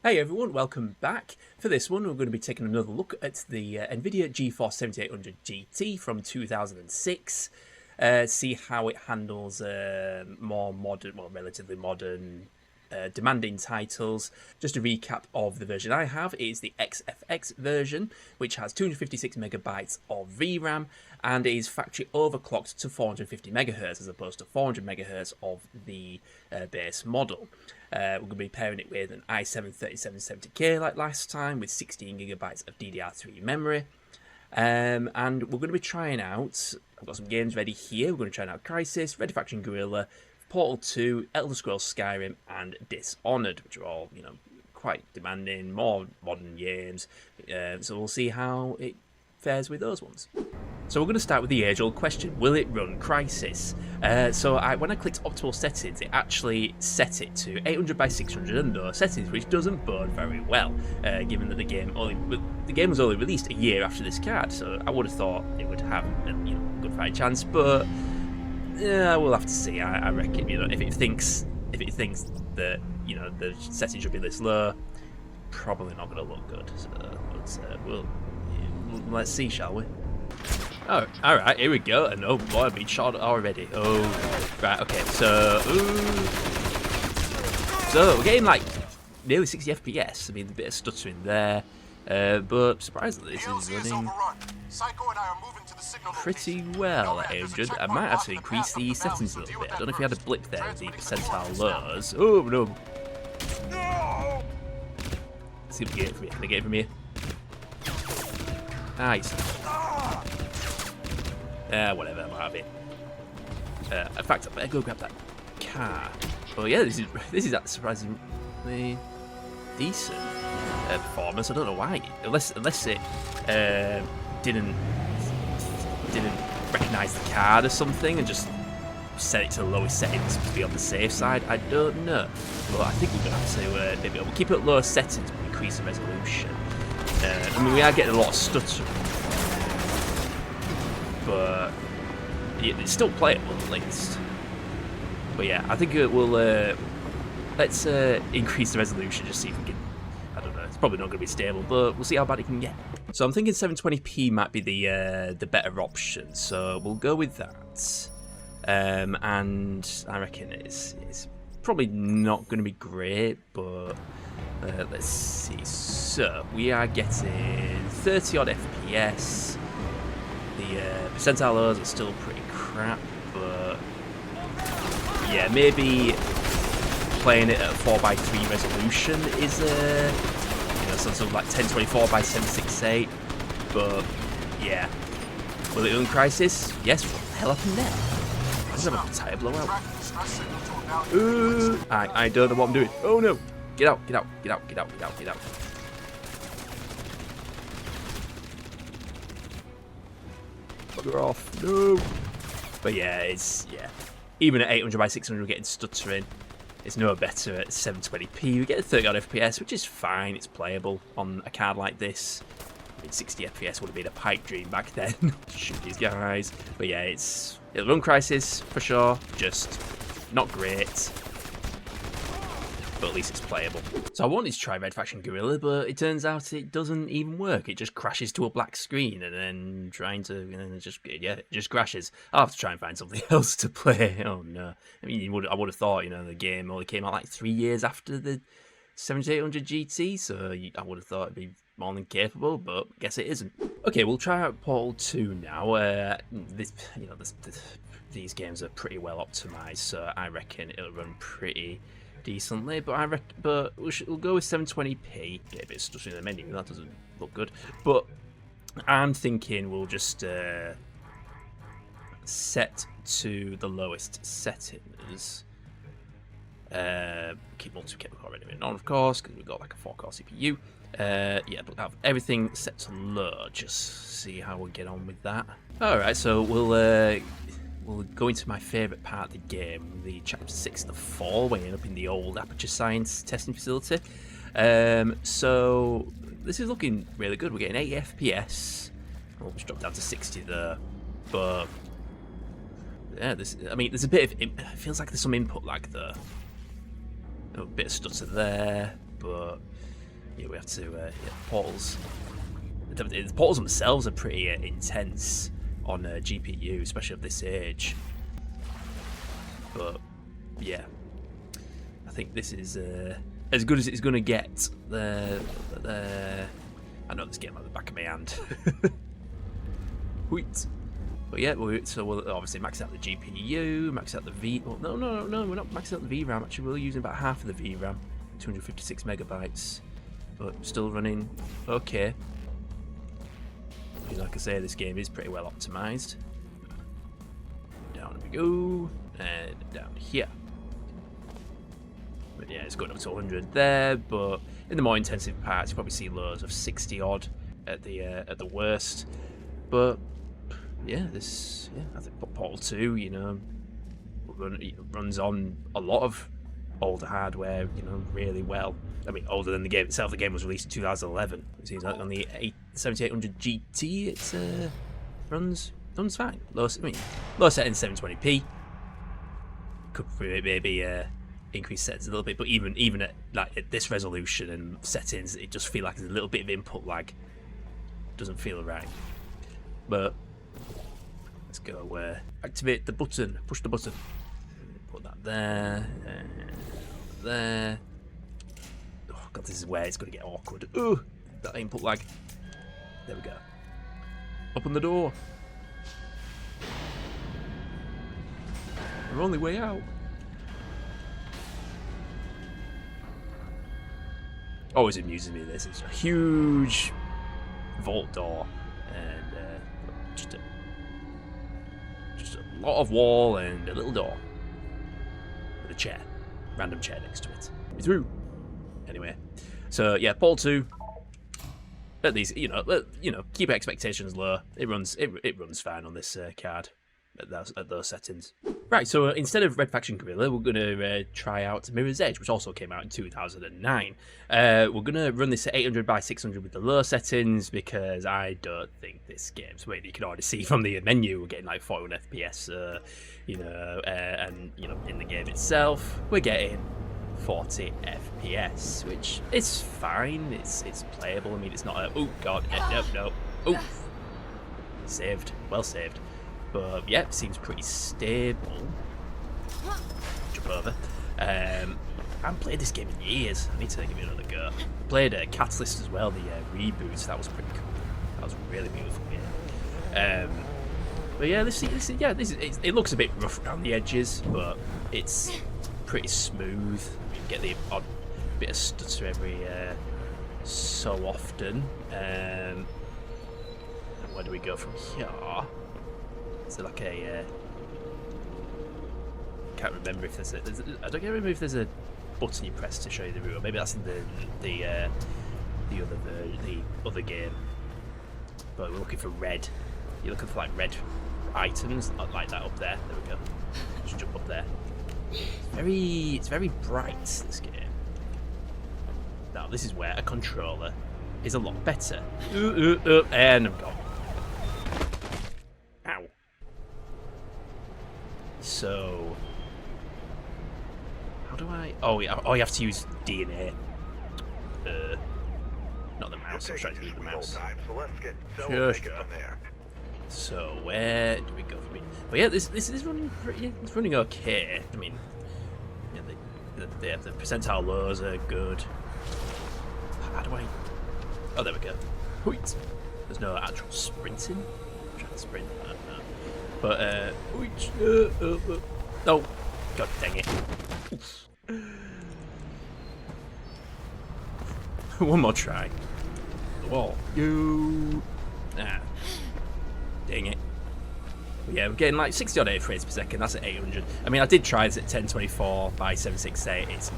Hey everyone, welcome back. For this one, we're going to be taking another look at the NVIDIA GeForce 7800 GT from 2006. See how it handles more modern, well, relatively modern, demanding titles. Just a recap of the version I have, it is the XFX version, which has 256 megabytes of VRAM and is factory overclocked to 450 megahertz as opposed to 400 megahertz of the base model. We're going to be pairing it with an i7-3770K like last time with 16 gigabytes of DDR3 memory. And we're going to be trying out, I've got some games ready here. We're going to try out Crysis, Red Faction Guerrilla, Portal 2, Elder Scrolls Skyrim, and Dishonored, which are all, quite demanding, more modern games. So we'll see how it fares with those ones. So we're going to start with the age-old question, will it run Crysis? When I clicked optimal settings, it actually set it to 800 by 600 and no settings, which doesn't bode very well, given that the game was only released a year after this card, so I would have thought it would have a good fighting chance, but we'll have to see. I reckon, if it thinks that the settings should be this low, probably not going to look good. So let's see, shall we? Oh, alright, here we go. And oh boy, I've been shot already. Oh, right, okay, so we're getting like nearly 60 FPS. I mean, a bit of stuttering there. But surprisingly, this is running pretty well at 800. I might have to increase the settings a little bit. I don't know if you had a blip there with the percentile lows. Oh, no. Let's see if we get it from here. Can I get it from here? Nice. Whatever, I'm out of it. In fact, I better go grab that car. Oh yeah, this is surprisingly decent performance. I don't know why, unless it didn't recognise the card or something and just set it to the lowest settings to be on the safe side. I don't know, but I think we're gonna have to maybe we'll keep it at lower settings but increase the resolution. I mean, we are getting a lot of stuttering, but it's still playable at least. But yeah, I think it will. Let's increase the resolution, just see if we can. I don't know. It's probably not going to be stable, but we'll see how bad it can get. So I'm thinking 720p might be the better option. So we'll go with that. And I reckon it's probably not going to be great, but let's see. So we are getting 30 odd FPS. The percentile lows are still pretty crap, but yeah, maybe playing it at 4:3 resolution is sort of like 1024 by 768. But yeah, will it run Crysis? Yes. What the hell happened there? I just have a tire blowout. I don't know what I'm doing. Oh no! Get out! Get out! Get out! Get out! Get out! Get out! Bugger off! No! But yeah, even at 800 by 600 we're getting stuttering. It's no better at 720p. We get 30 odd FPS, which is fine. It's playable on a card like this. I mean, 60 FPS would have been a pipe dream back then. Shoot these guys. But yeah, it'll run Crysis for sure. Just not great, but at least it's playable. So I wanted to try Red Faction Guerrilla, but it turns out it doesn't even work. It just crashes to a black screen, and then it just crashes. I'll have to try and find something else to play. Oh no! I mean, I would have thought, the game only came out like 3 years after the 7800 GT, so I would have thought it'd be more than capable, but I guess it isn't. Okay, we'll try out Portal 2 now. These games are pretty well optimized, so I reckon it'll run pretty decently, but we'll go with 720p. Get a bit of stuff in the menu, that doesn't look good. But I'm thinking we'll just set to the lowest settings. Keep multi-core already on, of course, because we've got like a 4-core CPU. Yeah, but have everything set to low. Just see how we get on with that. All right, so we'll go into my favourite part of the game, the Chapter 6, the Fall, when you're up in the old Aperture Science testing facility. So this is looking really good. We're getting 80 FPS. We'll just drop down to 60 there. But yeah, there's a bit of, it feels like there's some input lag there. A bit of stutter there, but we have to hit the portals. The portals themselves are pretty intense on GPU, especially of this age. But yeah, I think this is as good as it's going to get. I know this game like the back of my hand. Wheat. But yeah, so we'll obviously max out the GPU, max out the V. Well, no, we're not maxing out the VRAM. Actually, we're using about half of the VRAM, 256 megabytes, but still running okay. Like I say, this game is pretty well optimized. Down we go, and down here. But yeah, it's going up to 100 there, but in the more intensive parts, you probably see lows of 60 odd at the worst. But yeah, I think Portal 2, you know, runs on a lot of older hardware, you know, really well. I mean, older than the game itself. The game was released in 2011. It seems like on the 7800 GT, it runs fine. Low settings 720p. Could maybe increase settings a little bit, but even at this resolution and settings, it just feels like there's a little bit of input lag. Doesn't feel right. But let's go activate the button. Push the button. Put that there. There. Oh god, this is where it's going to get awkward. Ooh, that input lag. There we go. Open the door. Our only way out. Always amuses me this. It's a huge vault door and just a lot of wall and a little door with a chair, random chair next to it. We're through. Anyway, so yeah, Portal 2. At least keep expectations low. It runs fine on this card at those settings. Right, so instead of Red Faction Guerrilla, we're going to try out Mirror's Edge, which also came out in 2009. We're going to run this at 800 by 600 with the low settings because I don't think this game's wait. You can already see from the menu we're getting like 41 FPS, and in the game itself we're getting 40 FPS, which is fine. It's playable. I mean, it's not a oh god, no, oh, saved, well saved. But yeah, it seems pretty stable. Jump over. I haven't played this game in years. I need to give it another go. I played Catalyst as well, the reboot. That was pretty cool. That was a really beautiful game. But yeah, it looks a bit rough around the edges, but it's pretty smooth. You get the odd bit of stutter every so often. And where do we go from here? Is there like a can't remember if there's I don't remember if there's a button you press to show you the route, or maybe that's in the other game. But we're looking for red. You're looking for like red items, like that up there. There we go. Just jump up there. It's very bright, this game. Now this is where a controller is a lot better. And I'm gone. Ow. So how do I? Oh, you have to use DNA. Not the mouse. I'm trying to use the mouse. Sure. So where do we go from here? But yeah, this is running pretty. It's running okay. I mean, yeah, the percentile lows are good. How do I? Oh, there we go. Wait. There's no actual sprinting. I'm trying to sprint. I don't know. But oh, god dang it. One more try. The wall. Dang it. But yeah, we're getting like 60 odd frames per second. That's at 800. I mean, I did try this at 1024 by 768.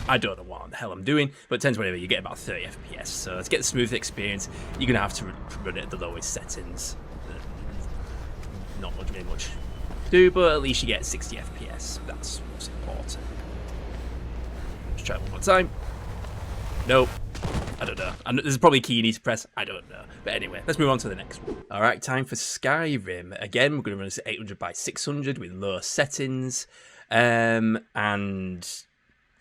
I don't know what the hell I'm doing, but 1020 you get about 30 FPS. So to get the smooth experience, you're gonna have to run it at the lowest settings. Not really much to do, but at least you get 60 FPS. That's what's important. Let's try it one more time. Nope. I don't know. And there's probably a key you need to press. I don't know. But anyway, let's move on to the next one. All right, time for Skyrim. Again, we're going to run this at 800 by 600 with low settings. And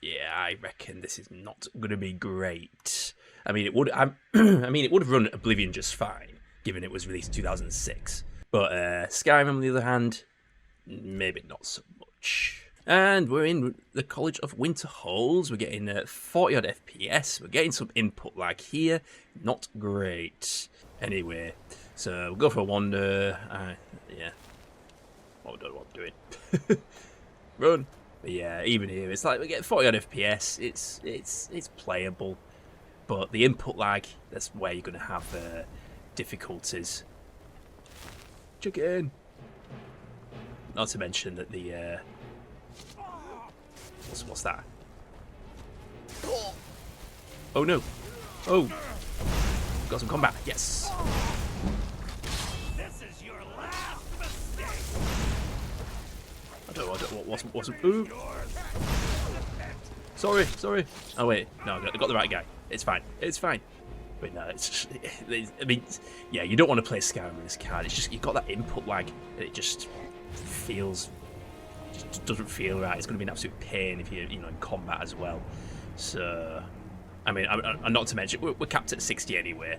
Yeah, I reckon this is not going to be great. I mean, it would. I mean, it would have run Oblivion just fine, given it was released in 2006. But Skyrim, on the other hand, maybe not so much. And we're in the College of Winter Halls. We're getting 40 odd FPS. We're getting some input lag here. Not great. Anyway, so we'll go for a wander. Yeah. I don't know what I'm doing. Run. But yeah, even here, it's like we get 40 odd FPS. It's playable. But the input lag, that's where you're going to have difficulties. Check it in. Not to mention that the what's that? Oh no! Oh, got some combat. Yes. This is your last mistake. I don't know. What's ooh. Sorry. Oh wait, no, I got the right guy. It's fine. But no, I mean, yeah, you don't want to play Skyrim with this card. It's just, you've got that input lag, and it just doesn't feel right. It's going to be an absolute pain if you're, in combat as well. So, I mean, I'm not to mention, we're capped at 60 anyway.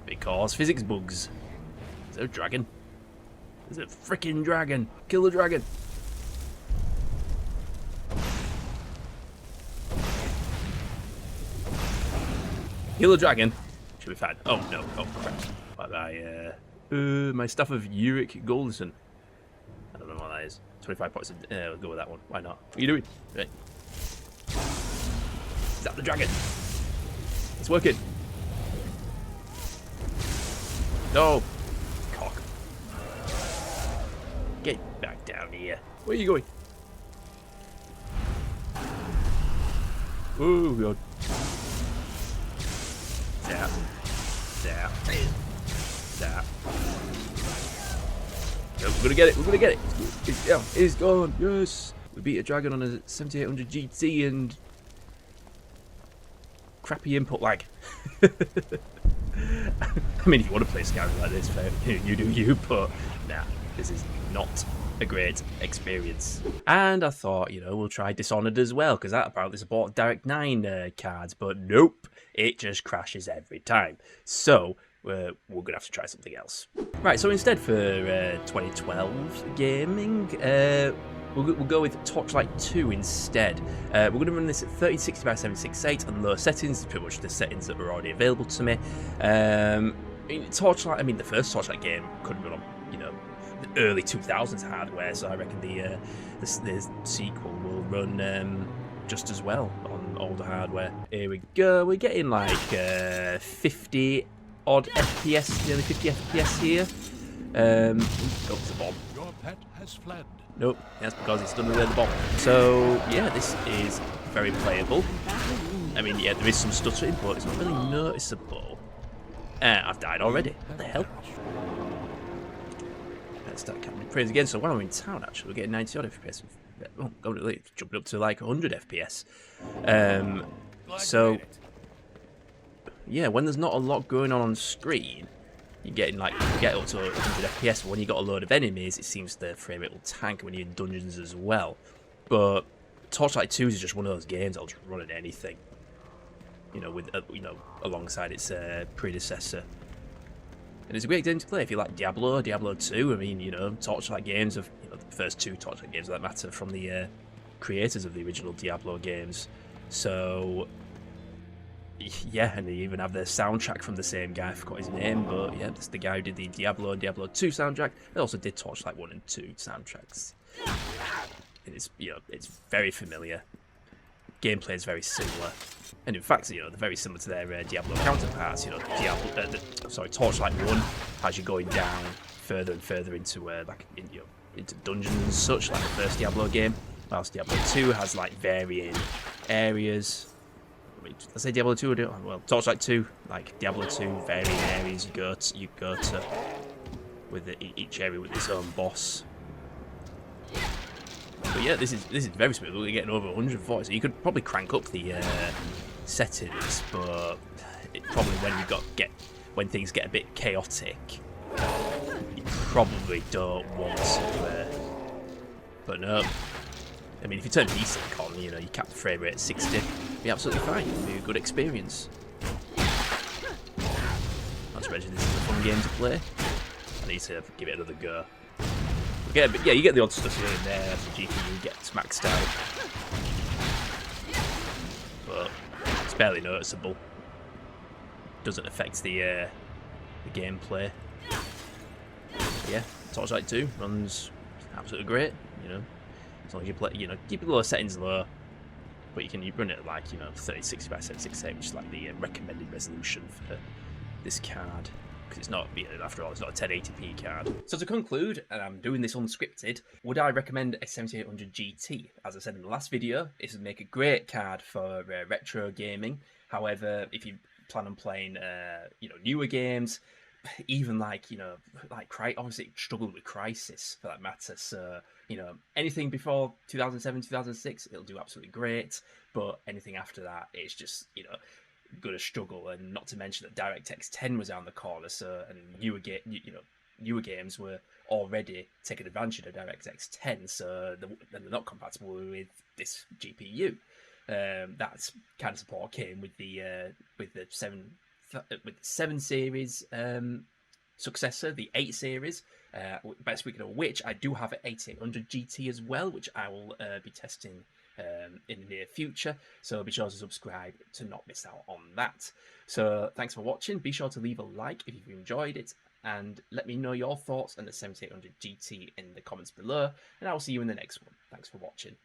Because physics bugs. Is there a dragon? There's a freaking dragon. Kill the dragon. Kill the dragon. Should be fine. Oh no. Oh crap. My Staff of Uric Golden. I don't know what that is. 25 points. We'll go with that one. Why not? What are you doing? Right. Is that the dragon? It's working. No. Cock. Get back down here. Where are you going? Oh god. Zap. Nope, we're gonna get it. It's gone. Yes. We beat a dragon on a 7800 GT and crappy input lag. I mean, if you want to play Skyrim like this, you do you, but nah, this is not a great experience. And I thought, we'll try Dishonored as well, because that apparently supports Direct 9 cards, but nope, it just crashes every time. So we're going to have to try something else. Right, so instead for 2012 gaming, we'll go with Torchlight 2 instead. We're going to run this at 3060 by 768 on low settings. It's pretty much the settings that were already available to me. Torchlight, the first Torchlight game could run on, the early 2000s hardware, so I reckon the sequel will run just as well on older hardware. Here we go. We're getting like 50 odd FPS, nearly 50 FPS here. Go to the bomb. Your pet has fled. Nope, that's because it's done with the bomb. So yeah, this is very playable. I mean, yeah, there is some stuttering, but it's not really noticeable. I've died already. What the hell? Let's start counting praise again. So while I'm in town, actually, we're getting 90 odd FPS. Oh, jumping up to like 100 FPS. So yeah, when there's not a lot going on screen, you're getting like, you get up to 100 FPS. But when you got a load of enemies, it seems the frame rate will tank when you're in dungeons as well. But Torchlight 2 is just one of those games that'll just run at anything. With alongside its predecessor. And it's a great game to play if you like Diablo 2. I mean, Torchlight games of the first two Torchlight games that matter from the creators of the original Diablo games. So yeah, and they even have their soundtrack from the same guy. I forgot his name, but yeah, that's the guy who did the Diablo and Diablo 2 soundtrack. They also did Torchlight 1 and 2 soundtracks. And it's it's very familiar. Gameplay is very similar. And in fact, they're very similar to their Diablo counterparts. Torchlight 1 has you going down further and further into into dungeons and such, like the first Diablo game. Whilst Diablo 2 has like varying areas. Let's say Diablo 2 well, Torchlight 2, like Diablo 2, varying areas you go to with each area with its own boss. But yeah, this is very smooth. We're getting over 140, so you could probably crank up the settings, but probably when things get a bit chaotic, you probably don't want to. But no, I mean, if you turn VSync on, you know, you cap the frame rate at 60, it'll be absolutely fine. It'll be a good experience. Not to mention this is a fun game to play. I need to give it another go. Yeah, but yeah, you get the odd stuff here and there as the GPU gets maxed out. But it's barely noticeable. Doesn't affect the gameplay. Yeah, Torchlight 2 runs absolutely great, you know. As long as you play, you know, keep the lower settings low, but you run it at like, you know, 3060 by 768, which is like the recommended resolution for this card, because it's not, you know, after all, it's not a 1080p card. So to conclude, and I'm doing this unscripted, would I recommend a 7800 GT? As I said in the last video, it would make a great card for retro gaming. However, if you plan on playing, you know, newer games, even like, you know, like obviously it struggled with Crysis for that matter. So, you know, anything before 2007, 2006, it'll do absolutely great. But anything after that, it's just, you know, gonna struggle. And not to mention that DirectX 10 was around the corner. So, and newer games were already taking advantage of DirectX 10. So they're not compatible with this GPU. That kind of support came with the 7 series successor, the 8 series, best speaking of which, I do have an 8800 GT as well, which I will be testing in the near future, so be sure to subscribe to not miss out on that. So thanks for watching. Be sure to leave a like if you've enjoyed it, and let me know your thoughts on the 7800 GT in the comments below, and I'll see you in the next one. Thanks for watching.